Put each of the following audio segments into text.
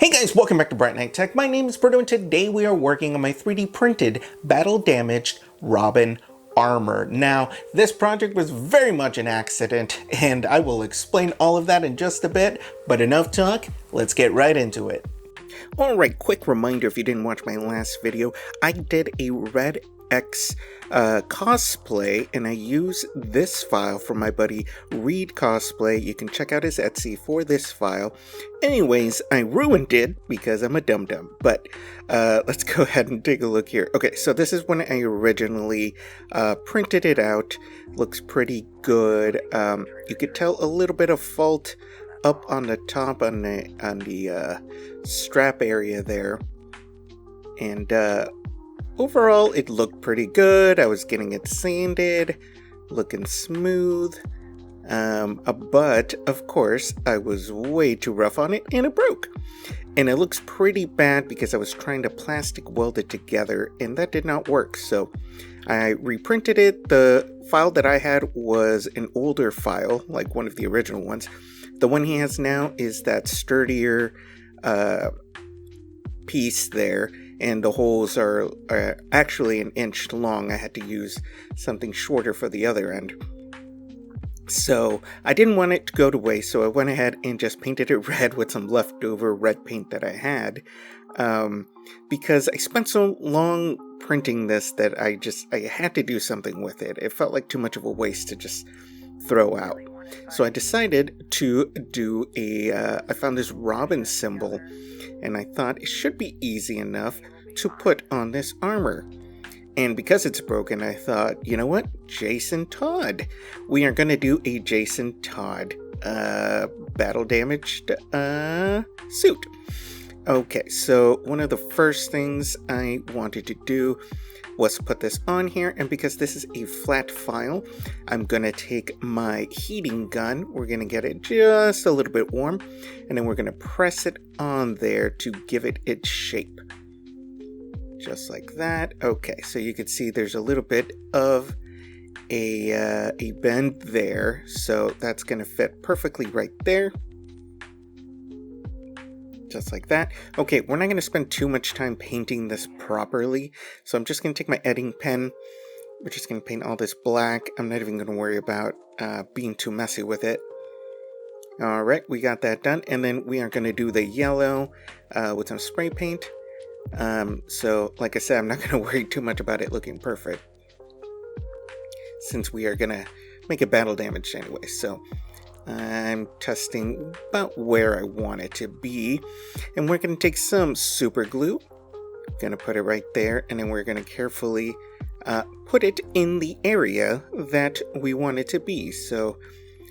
Hey guys, welcome back to brightnighttech. My name is Berto and today we are working on my 3D printed battle damaged Robin armor. Now, this project was very much an accident and I will explain all of that in just a bit, but enough talk, let's get right into it. Alright, quick reminder if you didn't watch my last video, I did a redx cosplay and I use this file from my buddy Reed Cosplay. You can check out his Etsy for this file. Anyways, I ruined it because I'm a dum-dum, but let's go ahead and take a look here. Okay, so this is when I originally printed it out. Looks pretty good. You could tell a little bit of fault up on the top on the strap area there, and overall it looked pretty good. I was getting it sanded, looking smooth, but of course I was way too rough on it and it broke. And it looks pretty bad because I was trying to plastic weld it together and that did not work, so I reprinted it. The file that I had was an older file, like one of the original ones. The one he has now is that sturdier piece there, and the holes are actually an inch long. I had to use something shorter for the other end. So I didn't want it to go to waste, so I went ahead and just painted it red with some leftover red paint that I had. Because I spent so long printing this that I had to do something with it. It felt like too much of a waste to just throw out. So I decided to do I found this Robin symbol, and I thought it should be easy enough to put on this armor. And because it's broken, I thought, you know what? Jason Todd. We are going to do a Jason Todd battle damaged suit. Okay, so one of the first things I wanted to do was put this on here, and because this is a flat file, I'm gonna take my heating gun. We're gonna get it just a little bit warm, and then we're gonna press it on there to give it its shape. Just like that. Okay, so you can see there's a little bit of a bend there, so that's gonna fit perfectly right there. Just like that. Okay, we're not going to spend too much time painting this properly, so I'm just going to take my editing pen. We're just going to paint all this black. I'm not even going to worry about being too messy with it. Alright, we got that done, and then we are going to do the yellow with some spray paint. So, like I said, I'm not going to worry too much about it looking perfect, since we are going to make it battle damaged anyway, so I'm testing about where I want it to be, and we're going to take some super glue, going to put it right there, and then we're going to carefully put it in the area that we want it to be. So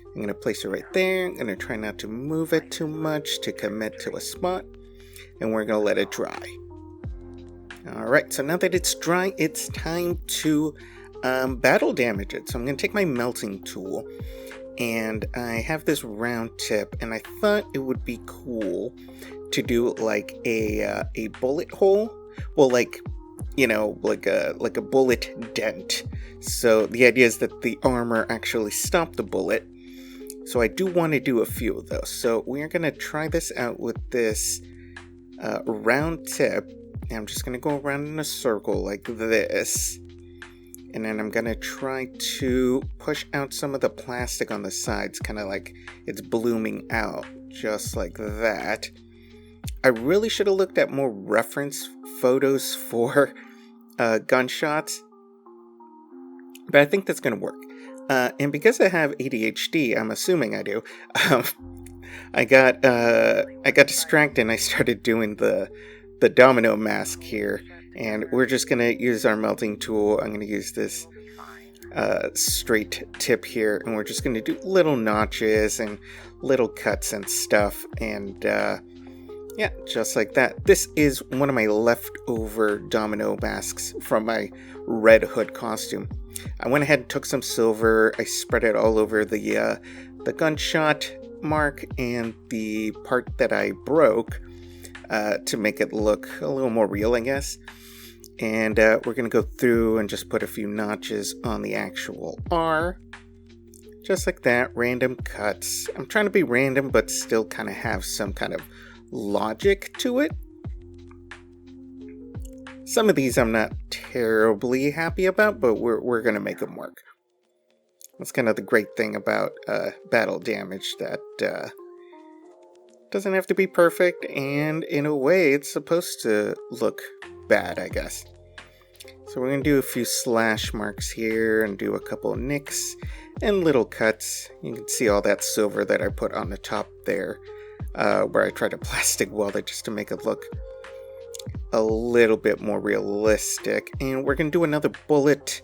I'm going to place it right there. I'm going to try not to move it too much to commit to a spot, and we're going to let it dry. Alright, so now that it's dry, it's time to battle damage it. So I'm going to take my melting tool, and I have this round tip, and I thought it would be cool to do like a bullet hole. Well, like, you know, like a bullet dent. So the idea is that the armor actually stopped the bullet. So I do want to do a few of those. So we are going to try this out with this round tip. And I'm just going to go around in a circle like this. And then I'm going to try to push out some of the plastic on the sides, kind of like it's blooming out, just like that. I really should have looked at more reference photos for gunshots, but I think that's going to work. And because I have ADHD, I'm assuming I do, I got distracted and I started doing the domino mask here. And we're just going to use our melting tool. I'm going to use this straight tip here. And we're just going to do little notches and little cuts and stuff. And yeah, just like that. This is one of my leftover domino masks from my Red Hood costume. I went ahead and took some silver. I spread it all over the gunshot mark and the part that I broke to make it look a little more real, I guess. And we're going to go through and just put a few notches on the actual R. Just like that, random cuts. I'm trying to be random, but still kind of have some kind of logic to it. Some of these I'm not terribly happy about, but we're going to make them work. That's kind of the great thing about battle damage, that doesn't have to be perfect, and in a way it's supposed to look bad, I guess. So we're going to do a few slash marks here and do a couple of nicks and little cuts. You can see all that silver that I put on the top there, where I tried to plastic weld it just to make it look a little bit more realistic. And we're going to do another bullet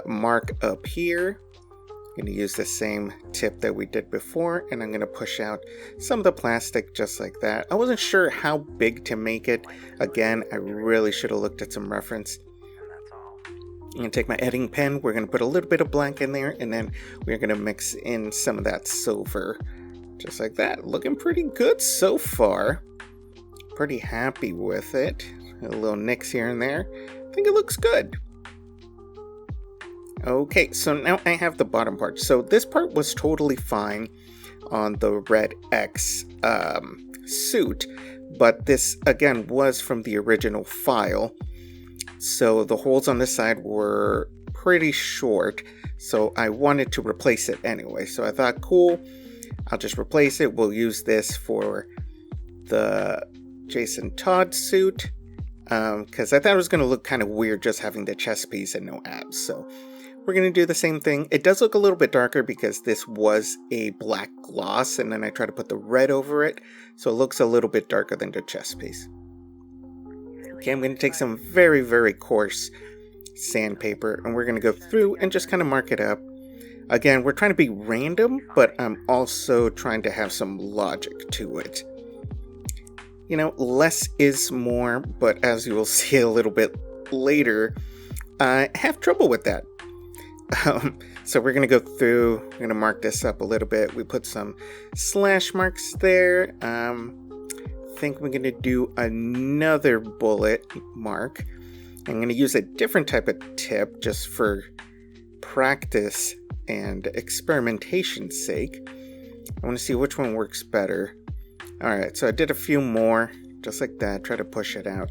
mark up here. I'm going to use the same tip that we did before, and I'm going to push out some of the plastic just like that. I wasn't sure how big to make it. Again, I really should have looked at some reference. I'm going to take my editing pen, we're going to put a little bit of black in there, and then we're going to mix in some of that silver. Just like that. Looking pretty good so far. Pretty happy with it. A little nicks here and there. I think it looks good. Okay, so now I have the bottom part. So this part was totally fine on the redx suit, but this again was from the original file. So the holes on this side were pretty short, so I wanted to replace it anyway. So I thought, cool, I'll just replace it. We'll use this for the Jason Todd suit, because I thought it was going to look kind of weird just having the chest piece and no abs. So we're going to do the same thing. It does look a little bit darker because this was a black gloss, and then I try to put the red over it, so it looks a little bit darker than the chest piece. Okay, I'm going to take some very, very coarse sandpaper, and we're going to go through and just kind of mark it up. Again, we're trying to be random, but I'm also trying to have some logic to it. You know, less is more, but as you will see a little bit later, I have trouble with that. So we're going to go through, we're going to mark this up a little bit. We put some slash marks there. I think we're going to do another bullet mark. I'm going to use a different type of tip just for practice and experimentation's sake. I want to see which one works better. Alright, so I did a few more, just like that, try to push it out.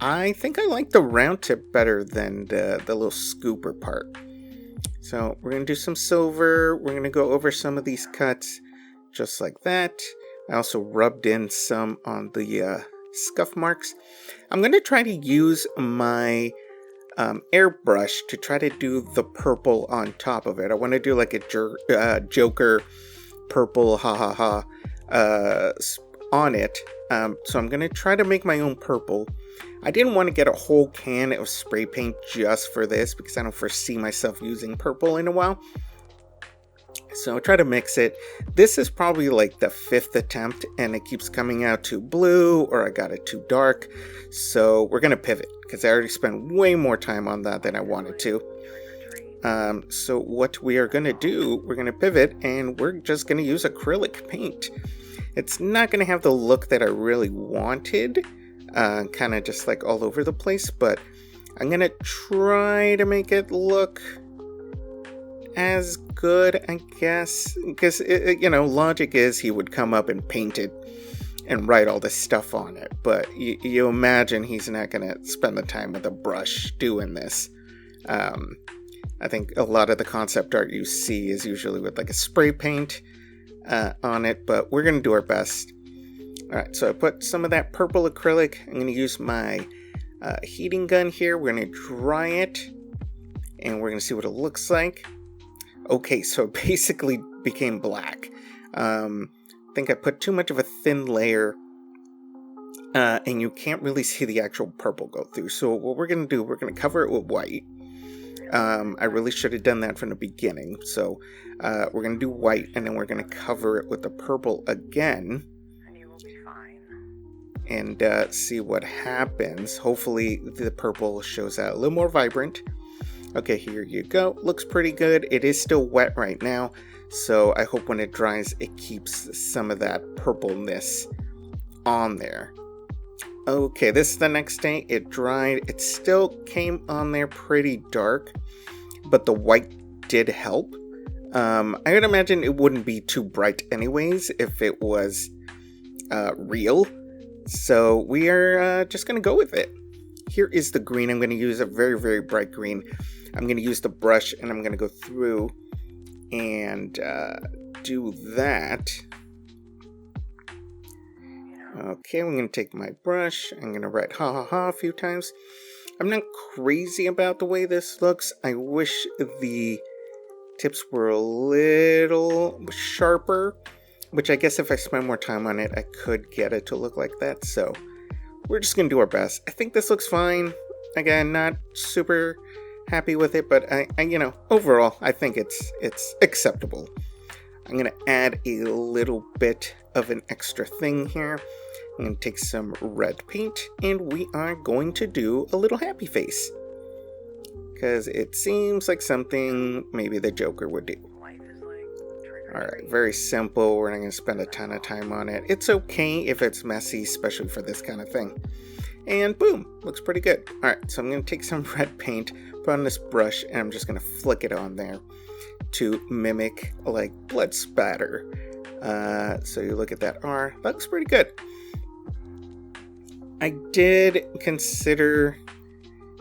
I think I like the round tip better than the little scooper part. So we're going to do some silver, we're going to go over some of these cuts, just like that. I also rubbed in some on the scuff marks. I'm going to try to use my airbrush to try to do the purple on top of it. I want to do like a Joker purple on it. So I'm going to try to make my own purple. I didn't want to get a whole can of spray paint just for this because I don't foresee myself using purple in a while. So I try to mix it. This is probably like the 5th attempt and it keeps coming out too blue or I got it too dark. So we're going to pivot because I already spent way more time on that than I wanted to. So what we are going to do, we're going to pivot and we're just going to use acrylic paint. It's not going to have the look that I really wanted, kind of just like all over the place, but I'm going to try to make it look as good, I guess, because, you know, logic is he would come up and paint it and write all this stuff on it, but you imagine he's not going to spend the time with a brush doing this. I think a lot of the concept art you see is usually with like a spray paint on it, but we're going to do our best. Alright, so I put some of that purple acrylic. I'm going to use my heating gun here. We're going to dry it, and we're going to see what it looks like. Okay, so it basically became black. I think I put too much of a thin layer, and you can't really see the actual purple go through. So what we're going to do, we're going to cover it with white. I really should have done that from the beginning. So we're going to do white, and then we're going to cover it with the purple again. And see what happens. Hopefully the purple shows out a little more vibrant. Okay, here you go. Looks pretty good. It is still wet right now, so I hope when it dries it keeps some of that purpleness on there. Okay, this is the next day. It dried. It still came on there pretty dark, but the white did help. I would imagine it wouldn't be too bright anyways if it was real. So we are just going to go with it. Here is the green. I'm going to use a very, very bright green. I'm going to use the brush and I'm going to go through and do that. Okay, I'm going to take my brush. I'm going to write ha ha ha a few times. I'm not crazy about the way this looks. I wish the tips were a little sharper, which I guess if I spend more time on it, I could get it to look like that. So we're just going to do our best. I think this looks fine. Again, not super happy with it, but I overall, I think it's acceptable. I'm going to add a little bit of an extra thing here. I'm going to take some red paint, and we are going to do a little happy face. Because it seems like something maybe the Joker would do. Alright, very simple. We're not going to spend a ton of time on it. It's okay if it's messy, especially for this kind of thing. And boom, looks pretty good. Alright, so I'm going to take some red paint, put on this brush, and I'm just going to flick it on there to mimic like blood spatter. So you look at that R, that looks pretty good. I did consider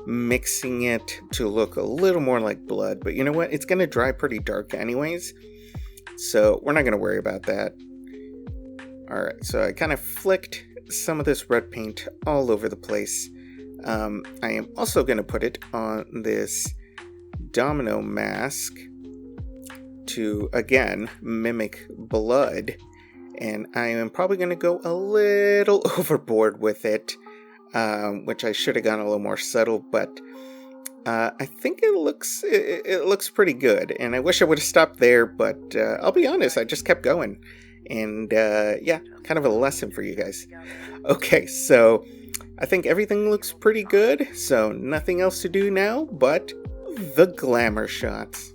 mixing it to look a little more like blood, but you know what? It's going to dry pretty dark anyways, so we're not going to worry about that. Alright, so I kind of flicked some of this red paint all over the place. I am also going to put it on this domino mask to, again, mimic blood. And I am probably going to go a little overboard with it, which I should have gone a little more subtle, but I think it looks pretty good. And I wish I would have stopped there, but I'll be honest, I just kept going. And yeah, kind of a lesson for you guys. Okay, so I think everything looks pretty good, so nothing else to do now but the glamour shots.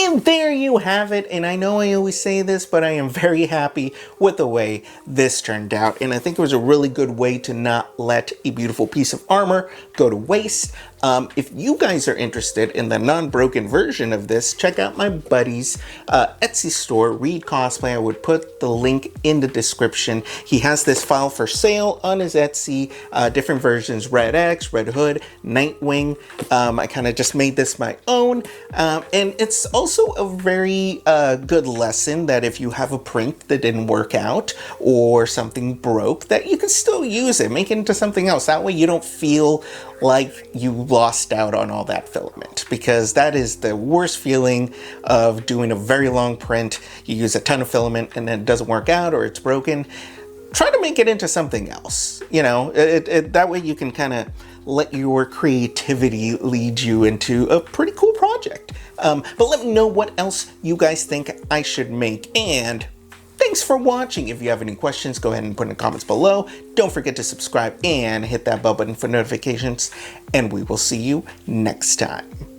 And there you have it. And I know I always say this, but I am very happy with the way this turned out. And I think it was a really good way to not let a beautiful piece of armor go to waste. If you guys are interested in the non-broken version of this, check out my buddy's Etsy store, Reed Cosplay. I would put the link in the description. He has this file for sale on his Etsy, different versions, redx, redhood, nightwing. I kind of just made this my own. And it's also a very good lesson that if you have a print that didn't work out or something broke, that you can still use it, make it into something else. That way you don't feel like you lost out on all that filament, because that is the worst feeling of doing a very long print. You use a ton of filament and then it doesn't work out or it's broken. Try to make it into something else, you know, that way you can kind of let your creativity lead you into a pretty cool project. But let me know what else you guys think I should make, and thanks for watching. If you have any questions, go ahead and put in the comments below. Don't forget to subscribe and hit that bell button for notifications, and we will see you next time.